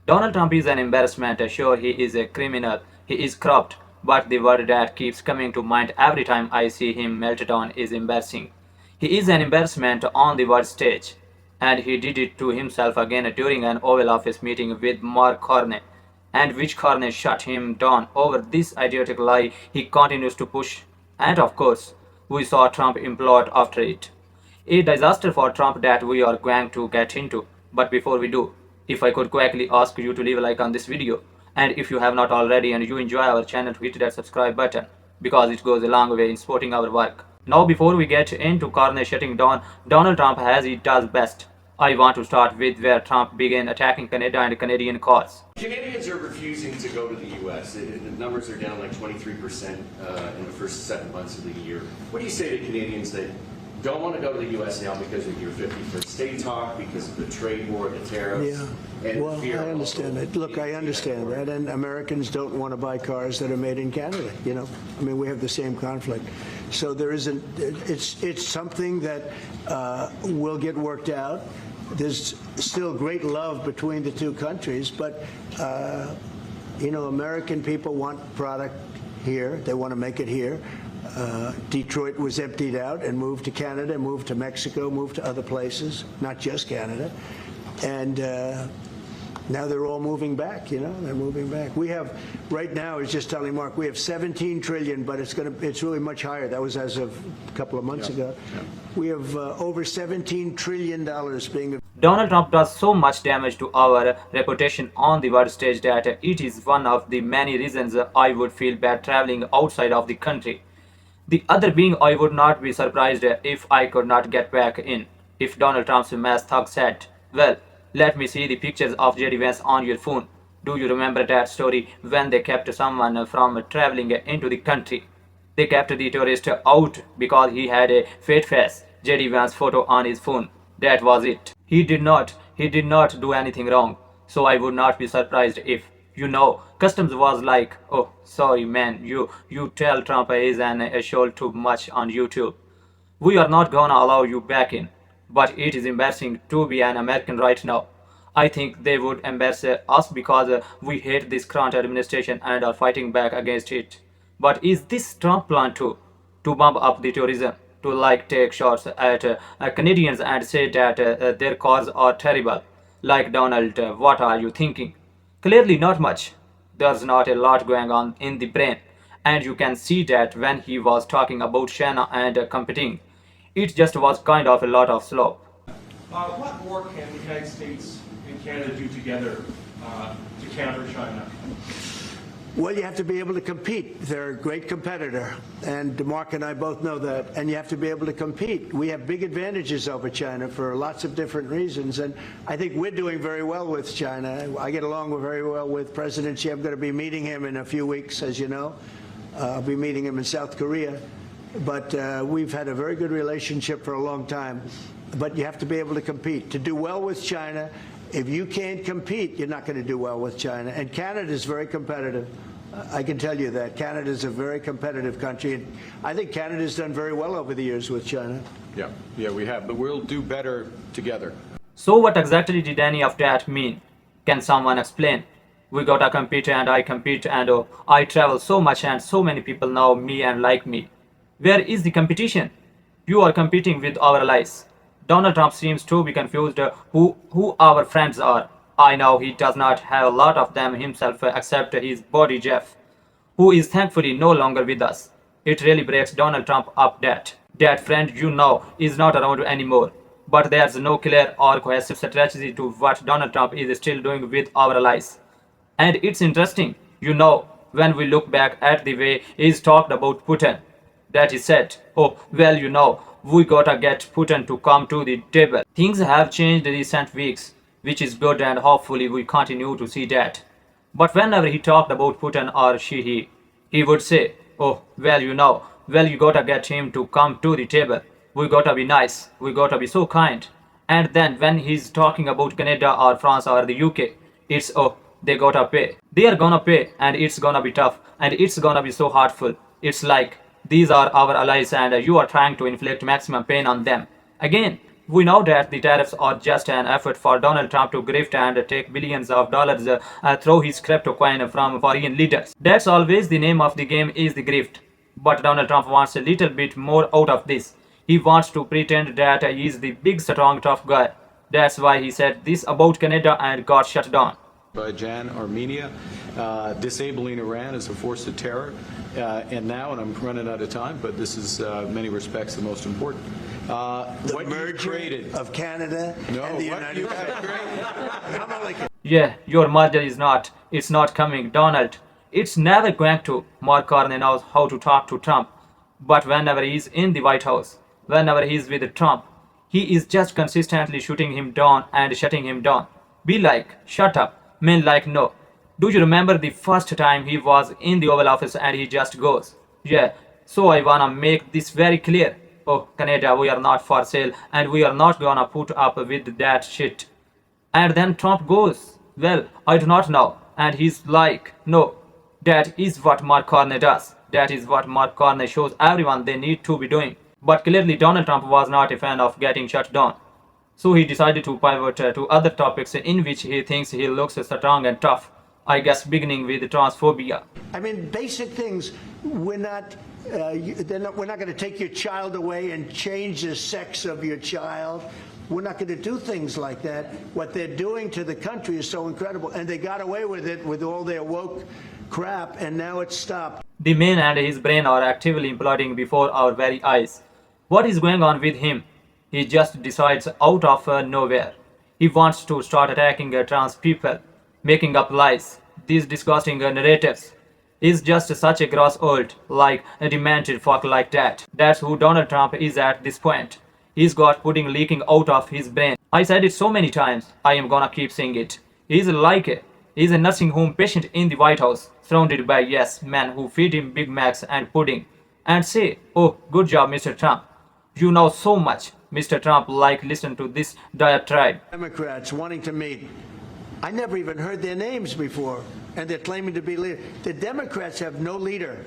Donald Trump is an embarrassment. Sure, he is a criminal. He is corrupt. But the word that keeps coming to mind every time I see him melt down is embarrassing. He is an embarrassment on the world stage. And he did it to himself again during an Oval Office meeting with Mark CARNEY, and which CARNEY shut him down over this idiotic lie he continues to push. And of course, we saw Trump implode after it. A disaster for Trump that we are going to get into. But before we do, if I could quickly ask you to leave a like on this video, and if you have not already and you enjoy our channel, to hit that subscribe button, because it goes a long way in supporting our work. Now before we get into CARNEY shutting down Donald Trump as he does best, I want to start with where Trump began attacking Canada and Canadian cause. Canadians are refusing to go to the U.S. The numbers are down like 23% in the first 7 months of the year. What do you say to Canadians that don't want to go to the U.S. now because of your 51st state talk, because of the trade war, the tariffs? Yeah, and well, fear I understand that. Look, I understand that, and Americans don't want to buy cars that are made in Canada. You know, I mean, we have the same conflict. So there isn't. It's something that will get worked out. There's still great love between the two countries, but you know, American people want product here. They want to make it here. Detroit was emptied out and moved to Canada, moved to Mexico, moved to other places, not just Canada. And now they're all moving back, you know, they're moving back. We have, right now, I was just telling Mark, we have 17 trillion, but it's really much higher. That was as of a couple of months ago. Yeah. We have over $17 trillion being... Donald Trump does so much damage to our reputation on the world stage that it is one of the many reasons I would feel bad traveling outside of the country. The other being, I would not be surprised if I could not get back in. If Donald Trump's mass thug said, well, let me see the pictures of JD Vance on your phone. Do you remember that story when they kept someone from traveling into the country? They kept the tourist out because he had a fake face, JD Vance photo on his phone. That was it. He did not do anything wrong. So I would not be surprised if, you know, Customs was like, oh, sorry man, you tell Trump is an show too much on YouTube. We are not gonna allow you back in. But it is embarrassing to be an American right now. I think they would embarrass us because we hate this current administration and are fighting back against it. But is this Trump plan too? To bump up the tourism? To like take shots at Canadians and say that their cars are terrible? Like Donald, what are you thinking? Clearly not much. There's not a lot going on in the brain. And you can see that when he was talking about China and competing. It just was kind of a lot of slope. What more can the United States and Canada do together to counter China? Well, you have to be able to compete. They're a great competitor, and Mark and I both know that, and you have to be able to compete. We have big advantages over China for lots of different reasons, and I think we're doing very well with China. I get along very well with President Xi. I'm going to be meeting him in a few weeks, as you know. I'll be meeting him in South Korea. But we've had a very good relationship for a long time. But you have to be able to compete. To do well with China, if you can't compete, you're not going to do well with China. And Canada is very competitive. I can tell you that. Canada is a very competitive country. And I think Canada's done very well over the years with China. Yeah, we have. But we'll do better together. So what exactly did any of that mean? Can someone explain? We gotta compete and I compete and I travel so much and so many people know me and like me. Where is the competition? You are competing with our allies. Donald Trump seems to be confused who our friends are. I know he does not have a lot of them himself except his buddy Jeff, who is thankfully no longer with us. It really breaks Donald Trump up that friend you know is not around anymore. But there's no clear or cohesive strategy to what Donald Trump is still doing with our allies. And it's interesting, you know, when we look back at the way he's talked about Putin. That he said, oh, well, you know, we gotta get Putin to come to the table. Things have changed in recent weeks, which is good and hopefully we continue to see that. But whenever he talked about Putin or he would say, oh, well, you know, well, you gotta get him to come to the table. We gotta be nice, we gotta be so kind. And then when he's talking about Canada or France or the UK, it's, oh, they gotta pay. They are gonna pay and it's gonna be tough and it's gonna be so hurtful. It's like, these are our allies and you are trying to inflict maximum pain on them. Again, We know that the tariffs are just an effort for Donald Trump to grift and take billions of dollars through his crypto coin from foreign leaders. That's always the name of the game, is the grift. But Donald Trump wants a little bit more out of this. He wants to pretend that he is the big, strong, tough guy. That's why he said this about Canada and got shut down. Azerbaijan, Armenia, disabling Iran as a force of terror, and now, and I'm running out of time, but this is many respects the most important. The what merger created of Canada No, and the what United you States. have created. I'm only kidding. Yeah, your merger is not. It's not coming, Donald. It's never going to. Mark Carney knows how to talk to Trump. But whenever he's in the White House, whenever he's with Trump, he is just consistently shooting him down and shutting him down. Be like, shut up. Men like, no. Do you remember the first time he was in the Oval Office and he just goes, yeah, so I wanna make this very clear. Oh, Canada, we are not for sale and we are not gonna put up with that shit. And then Trump goes, well, I do not know. And he's like, no, that is what Mark Carney does. That is what Mark Carney shows everyone they need to be doing. But clearly Donald Trump was not a fan of getting shut down. So he decided to pivot to other topics in which he thinks he looks strong and tough. I guess beginning with transphobia. I mean, basic things. We're not. We're not going to take your child away and change the sex of your child. We're not going to do things like that. What they're doing to the country is so incredible, and they got away with it with all their woke crap, and now it's stopped. The man and his brain are actively imploding before our very eyes. What is going on with him? He just decides out of nowhere. He wants to start attacking trans people, making up lies, these disgusting narratives. He's just such a gross old, like a demented fuck like that. That's who Donald Trump is at this point. He's got pudding leaking out of his brain. I said it so many times, I am gonna keep saying it. He's a nursing home patient in the White House, surrounded by yes men who feed him Big Macs and pudding, and say, oh, good job, Mr. Trump. You know so much. Mr. Trump, like, listen to this diatribe. Democrats wanting to meet. I never even heard their names before, and they're claiming to be leaders. The Democrats have no leader.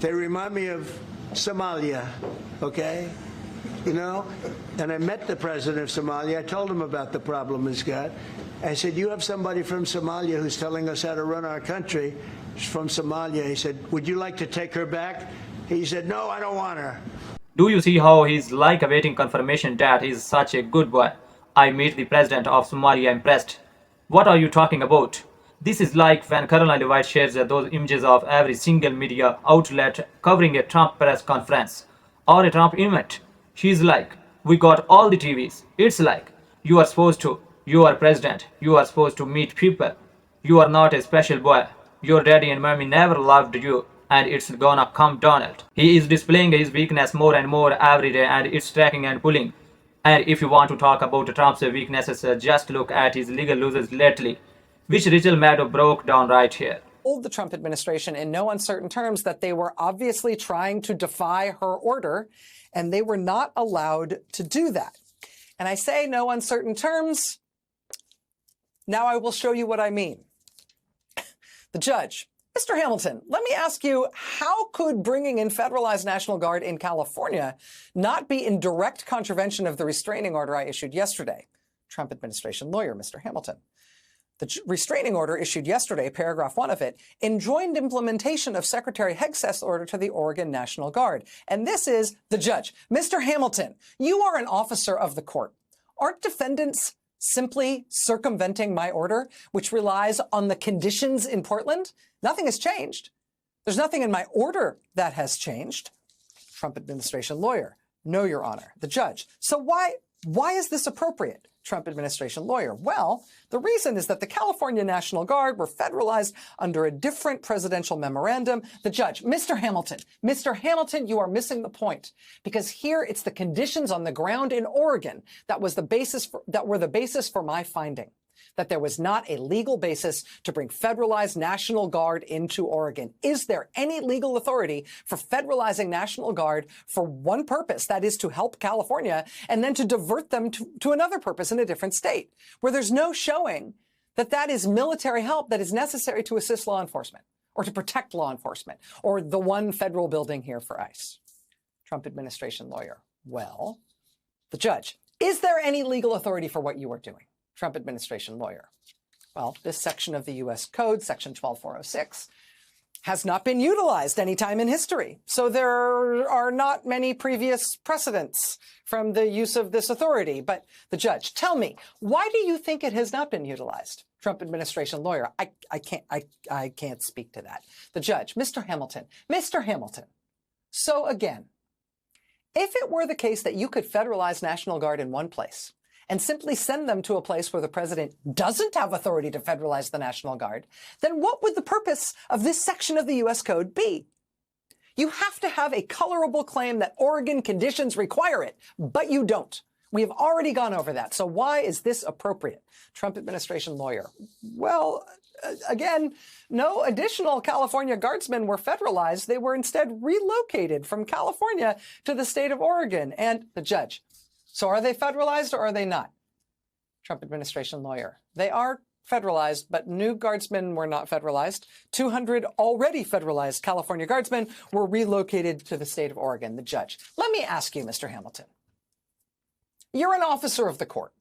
They remind me of Somalia, okay? You know? And I met the president of Somalia. I told him about the problem he's got. I said, you have somebody from Somalia who's telling us how to run our country. She's from Somalia. He said, would you like to take her back? He said, no, I don't want her. Do you see how he's like awaiting confirmation that he's such a good boy? I meet the president of Somalia impressed. What are you talking about? This is like when Caroline Levitt shares those images of every single media outlet covering a Trump press conference or a Trump event. She's like, we got all the TVs. It's like, you are supposed to. You are president. You are supposed to meet people. You are not a special boy. Your daddy and mommy never loved you. And it's gonna come Donald. He is displaying his weakness more and more every day, and it's tracking and pulling. And if you want to talk about Trump's weaknesses, just look at his legal losses lately, which Rachel Maddow broke down right here. Told the Trump administration in no uncertain terms that they were obviously trying to defy her order, and they were not allowed to do that. And I say no uncertain terms. Now I will show you what I mean. The judge. Mr. Hamilton, let me ask you, how could bringing in federalized National Guard in California not be in direct contravention of the restraining order I issued yesterday? Trump administration lawyer, Mr. Hamilton. The restraining order issued yesterday, paragraph 1 of it, enjoined implementation of Secretary Hegseth's order to the Oregon National Guard. And this is the judge. Mr. Hamilton, you are an officer of the court. Aren't defendants simply circumventing my order, which relies on the conditions in Portland? Nothing has changed. There's nothing in my order that has changed. Trump administration lawyer. No, Your Honor. The judge. So why is this appropriate? Trump administration lawyer. Well, the reason is that the California National Guard were federalized under a different presidential memorandum. The judge, Mr. Hamilton, you are missing the point, because here it's the conditions on the ground in Oregon that were the basis for my finding that there was not a legal basis to bring federalized National Guard into Oregon. Is there any legal authority for federalizing National Guard for one purpose, that is to help California, and then to divert them to another purpose in a different state, where there's no showing that that is military help that is necessary to assist law enforcement or to protect law enforcement or the one federal building here for ICE? Trump administration lawyer. Well, The judge, is there any legal authority for what you are doing? Trump administration lawyer. Well, this section of the U.S. Code, section 12406, has not been utilized any time in history. So there are not many previous precedents from the use of this authority. But the judge, tell me, why do you think it has not been utilized? Trump administration lawyer, I can't speak to that. The judge, Mr. Hamilton, so again, if it were the case that you could federalize National Guard in one place and simply send them to a place where the president doesn't have authority to federalize the National Guard, then what would the purpose of this section of the U.S. Code be? You have to have a colorable claim that Oregon conditions require it, but you don't. We have already gone over that. So why is this appropriate? Trump administration lawyer. Well, again, no additional California guardsmen were federalized. They were instead relocated from California to the state of Oregon. And the judge. So are they federalized or are they not? Trump administration lawyer. They are federalized, but new guardsmen were not federalized. 200 already federalized California guardsmen were relocated to the state of Oregon. The judge. Let me ask you, Mr. Hamilton. You're an officer of the court.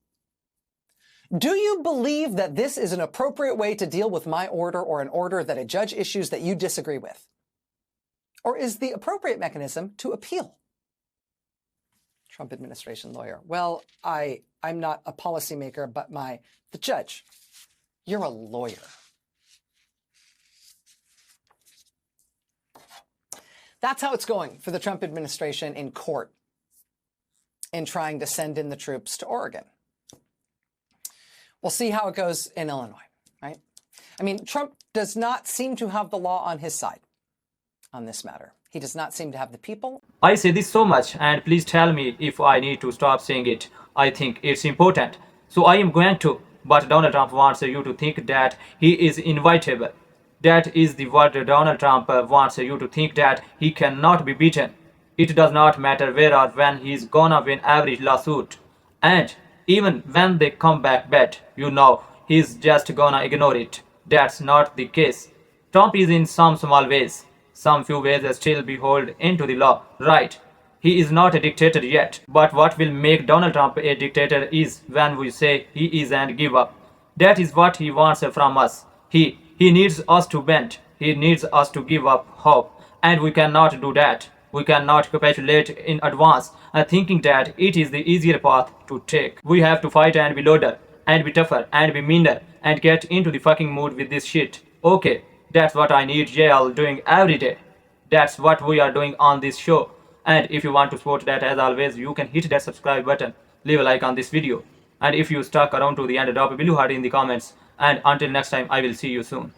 Do you believe that this is an appropriate way to deal with my order or an order that a judge issues that you disagree with? Or is the appropriate mechanism to appeal? Trump administration lawyer. Well, I'm not a policymaker, but the judge. You're a lawyer. That's how it's going for the Trump administration in court in trying to send in the troops to Oregon. We'll see how it goes in Illinois, right? I mean, Trump does not seem to have the law on his side on this matter. He does not seem to have the people. I say this so much, and please tell me if I need to stop saying it. I think it's important. So I am going to. But Donald Trump wants you to think that he is inevitable. That is the word Donald Trump wants you to think, that he cannot be beaten. It does not matter where or when he's gonna win every lawsuit. And even when they come back bad, he's just gonna ignore it. That's not the case. Trump is in some small ways, some few ways still beholden into the law, right? He is not a dictator yet, but what will make Donald Trump a dictator is when we say he is and give up. That is what he wants from us. He needs us to bend. He needs us to give up hope. And we cannot do that. We cannot capitulate in advance thinking that it is the easier path to take. We have to fight and be louder, and be tougher, and be meaner, and get into the fucking mood with this shit. Okay, that's what I need y'all doing every day. That's what we are doing on this show. And if you want to support that, as always, you can hit that subscribe button, leave a like on this video. And if you stuck around to the end, drop a blue heart in the comments. And until next time, I will see you soon.